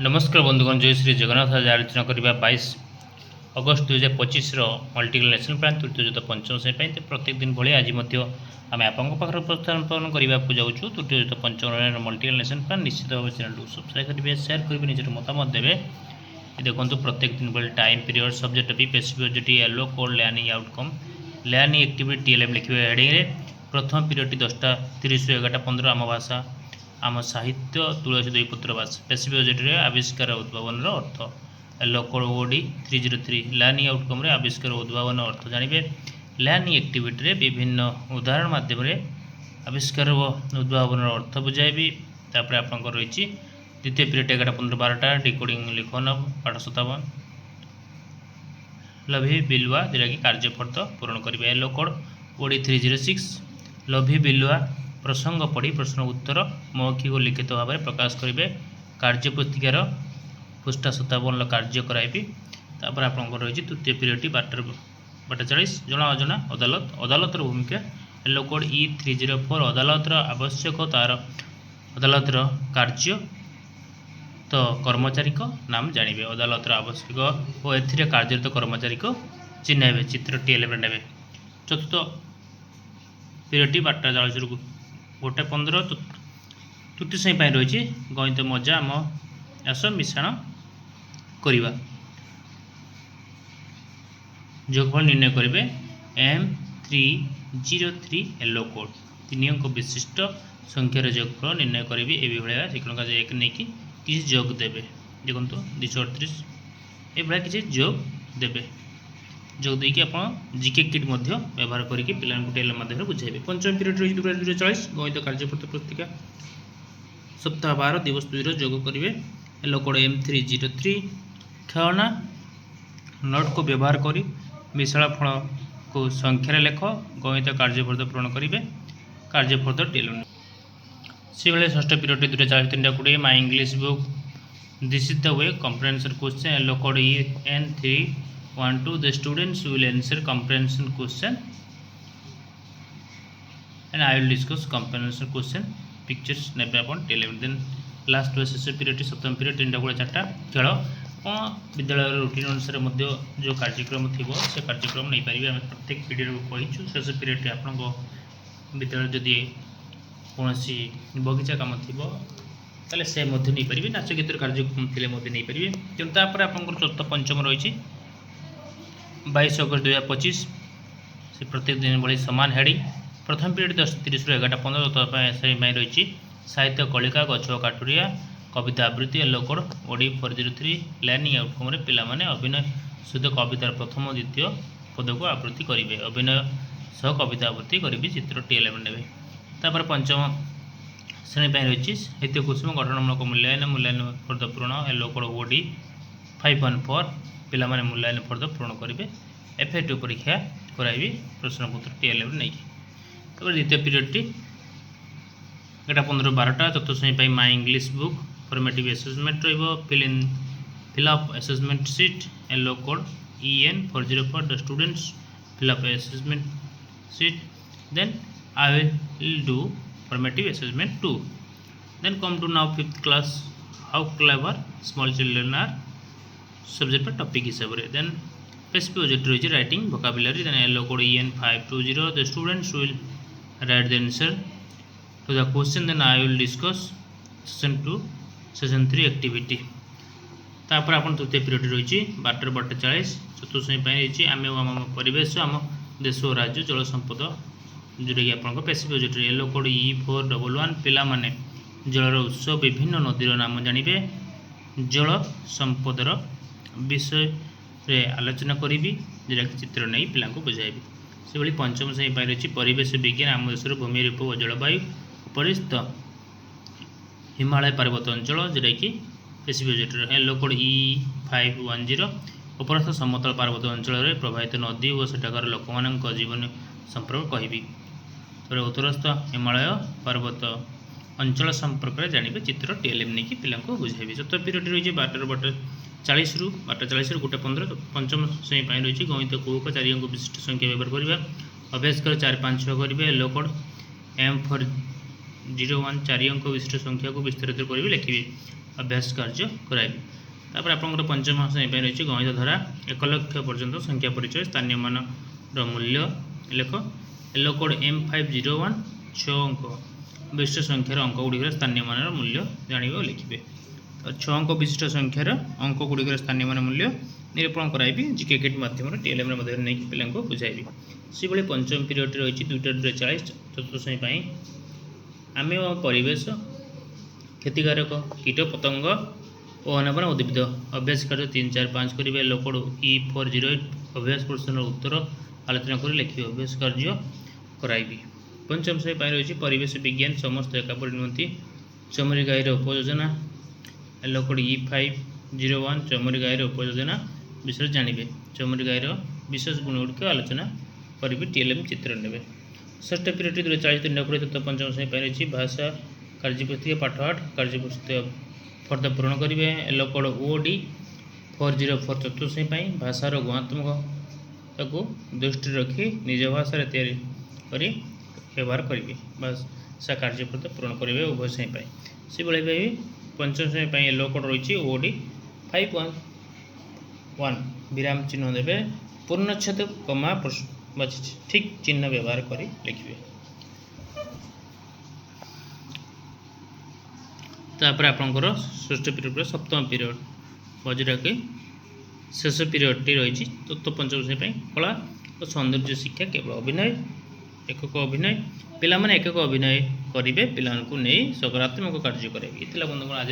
नमस्कार बंधुगण जय श्री जगन्नाथ। आज आलोचना करवा 22 अगस्त 2025 मल्टीकल नेशनल प्लान तृतीय जुत पंचम श्रेणी तो प्रत्येक दिन भाई आज आम आपंकर उपस्थापन करने जाऊँ तृतीय जुत पंचम मल्टीकल नेशनल प्लान। निश्चित भाव चैनल को सब्सक्राइब करेंगे, शेयर करेंगे, निजर मतामत देवे। देखो प्रत्येक दिन भाई time period subject topic Pacific yellow code learning outcome learning activity TLM लिखे हेडिंग प्रथम पीरियड 10टा 30 11टा 15 आम भाषा आम साहित्य तुलसी दुई पुत्र बास पेसिफिक बजेट आविष्कार उद्भावन अर्थ yellow code OD 303 learning outcome आविष्कार उद्भावन अर्थ जानवे। लर्निंग एक्टिविटी विभिन्न उदाहरण मध्यम आविष्कार उद्भावन अर्थ बुझाइबी। तापर आपंकर रही द्वितीय पीरियड 11टा 15 12टा डिकोडिंग लिखन पाठ 57 लभी बिलुआ जोटा कि कार्यफर्द पूरण करेंगे। येलो कोड ओडी 306 लभी बिलुआ प्रसंग पढ़ी प्रश्न उत्तर मौखिक और लिखित भाव में प्रकाश करेंगे। कार्य पुस्तिकार पृष्ठा 57 कार्य कराइबी। तापर आप रही तृतीय पीरियड 12:40 जना अजना अदालत अदालतर भूमिका येलो कोड E304 अदालतर आवश्यक तार अदालतर कार्य तो कर्मचारी को नाम जानवे। अदालतर आवश्यक और ए कार्यरत कर्मचारी को चिन्हबे चित्र टीएलएम ने। चतुर्थ पीरियड 12:40 गोटे 15 तृतीय श्रेणी रही गणित मजा आम आस मिश्रण करवा। जोगफल निर्णय करेंगे M303 येलो कोड 3 अंक विशिष्ट संख्यार जोगफल निर्णय करी ये शिक्षण का एक नहीं किसी जोग देवे। देखो 238 ये किसी जोग देवे जोग देकी आप जीके किट व्यवहार करके पिला टेल माध्यम बुझाइबे। पंचम पीरियड रही 240 गणित कार्यपत्र पुस्तिका सप्ताह 12 दिवस 2 जोग करेंगे। येलो कोड M303 खेलना नोट को व्यवहार करी विशाल फल को संख्यार लेख गणित कार्यफर्द पूरण करेंगे। कार्यफर्द टेल से भाई षष्ठ पीरियड 240 3टा 20 my English book this is the way comprehension question yellow code EN312 the students will answer comprehension question and I will discuss comprehension question pictures नेबे अपन टेलीविजन। देन लास्ट शेष पीरियड सप्तम period 3टा 4टा खेल विद्यालय routine अनुसार जो कार्यक्रम थी से कार्यक्रम नहीं पारे। आम प्रत्येक पीरियड को कहीचु शेष पीरियड आपण विद्यालय जदि कौन बगीचा कम थी ताले से नहीं पारे। नाच गीत कार्यक्रम थे नहीं पारे। तेनालीपर आप चतुर्थ पंचम रही 22 अगस्त 2025 से प्रत्येक दिन भाई सामान हेडिंग प्रथम पीरियड 10:30 11टा 15 श्रेणी रही साहित्य कलिका गछ काठुरिया कविता आवृत्ति yellow code OD 403 learning outcome पिला माने अभिनय सहित कवितार प्रथम द्वितीय पद को आवृत्ति करेंगे। अभिनय सह कविता आवृत्ति करेंगे चित्र टीएलएम ने। तापर पंचम श्रेणी रही साहित्य कुसुम गठनमूलक मूल्यांकन मूल्यांकन फर्द पूरण येलो कोड ओडी 514 पिला माने मूल्यांकन फर्द पूरण करेंगे। एफए2 परीक्षा कराइबी प्रश्नपत्र टीएलएम नहीं। तब द्वितीय पीरियड 1:15 12टा चतुर्थ श्रेणी my English book formative assessment fill up assessment sheet yellow code EN404 the students fill up assessment sheet then I will do formative assessment 2 then come to now 5th class how clever small children are subject पर topic हिसाब से। Then specific budget रही writing vocabulary then yellow code EN520 the students will write the answer to the question then I will discuss session 2 session 3 activity. तापर आप तृतीय period रही 12:40 चतुर्थ श्रेणी रही आम परिवेश आम देश और राज्य जल संपद जोटा कि आप Pacific budget yellow code E411 पिला माने जलर उत्स विभिन्न नदीर नाम जानवे जल संपदर विषय रे आलोचना करी जोटा कि चित्र नहीं पिला बुझाइबी। से भाई पंचम श्रेणी रही परिवेश विज्ञान आम देश भूमि रूप और जलवायु उपरिस्थ हिमालय पर्वत अंचल जोटा कि Pacific budget yellow code E510 उपरस्थ समतल पर्वत अंचल प्रभावित नदी और सेठाकार लोक जीवन संपर्क कहि। उत्तरस्थ हिमालय पर्वत अंचल संपर्क में जानवे चित्र टीएलएम नहीं पिला बुझाइबी। चतुर्थ पीरियड रही 12:40 गोटे 15 पंचम श्रेणी रही गणित कुहक 4 अंक विशिष्ट संख्या व्यवहार करवा अभ्यास कर 4 5 6 करेंगे। येलो कोड M401 4 अंक विशिष्ट संख्या को विस्तारित करेंगे लिखे। अभ्यास कार्य कराइबी। तापर आपंकर पंचम श्रेणी रही गणित धारा 1 लक्ष पर्यंत संख्या परिचय स्थानीय मान मूल्य लेख। येलो कोड M501 6 अंक विशिष्ट संख्यार अंक गुड़िक स्थानीय मान मूल्य जानवे और लिखे। तो 6 अंक विशिष्ट संख्यार अंक गुड़िक स्थानीय मान मूल्य निरूपण कराइबी जीके किट माध्यम TLM नहीं पिला बुझाइबी। से भाई पंचम पीरियड रही 2:40 चतुर्थ श्रेणी आम परिवेश क्षतिकारक कीट पतंग और अनावरण उद्भिद अभ्यास कार्य 3, 4, 5 करेंगे। लोकोड E408 अभ्यास प्रश्न उत्तर आलोचना कर लिखे अभ्यास कार्य कराइबी। पंचम श्रेणी रही परिवेश विज्ञान समस्त एकापरि नुहति चमरी गाईर उपयोजना। लोकोड E501 चमरी गाईर उपयोजना विषय जानवे। चमरी गाईर विशेष गुण गुड़िक आलोचना करी TLM चित्र ने। षष्ठ पीरियड 2:40 तृतीय पंचम श्रेणी रही भाषा कार्यपुस्तिका पाठ 8 कार्यपुस्तिका फर्द पूरण करेंगे। येलो कोड OD 404 चतुर्थ श्रेणी भाषार गुणात्मक दृष्टि रखी निज भाषा तैयारी व्यवहार करेंगे भाषा कार्यपद पूरण करेंगे उभय श्रेणी। से भाई पंचम श्रेणी येलो कोड रही OD 511 विराम चिन्ह देवे पूर्णच्छेद कमा ठीक चिन्ह व्यवहार कर लिखे। तापर आपंकर षष्ठ पीरियड सप्तम पीरियड बजरा के शेष पीरियड रही चतुर्थ पंचम श्रेणी कला और सौंदर्य शिक्षा केवल अभिनय एकक अभिनय पिला माने एकक अभिनय करेंगे पिला नहीं सकारात्मक कार्य करेंगे। ये बंधुगण आज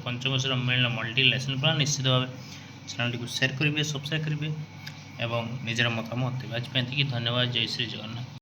पंचम सम्मेलन मल्टी लेसन प्लान निश्चित भाव चैनल को शेयर करेंगे सब्सक्राइब करेंगे और निजर मतामत आज धन्यवाद। जय श्री जगन्नाथ।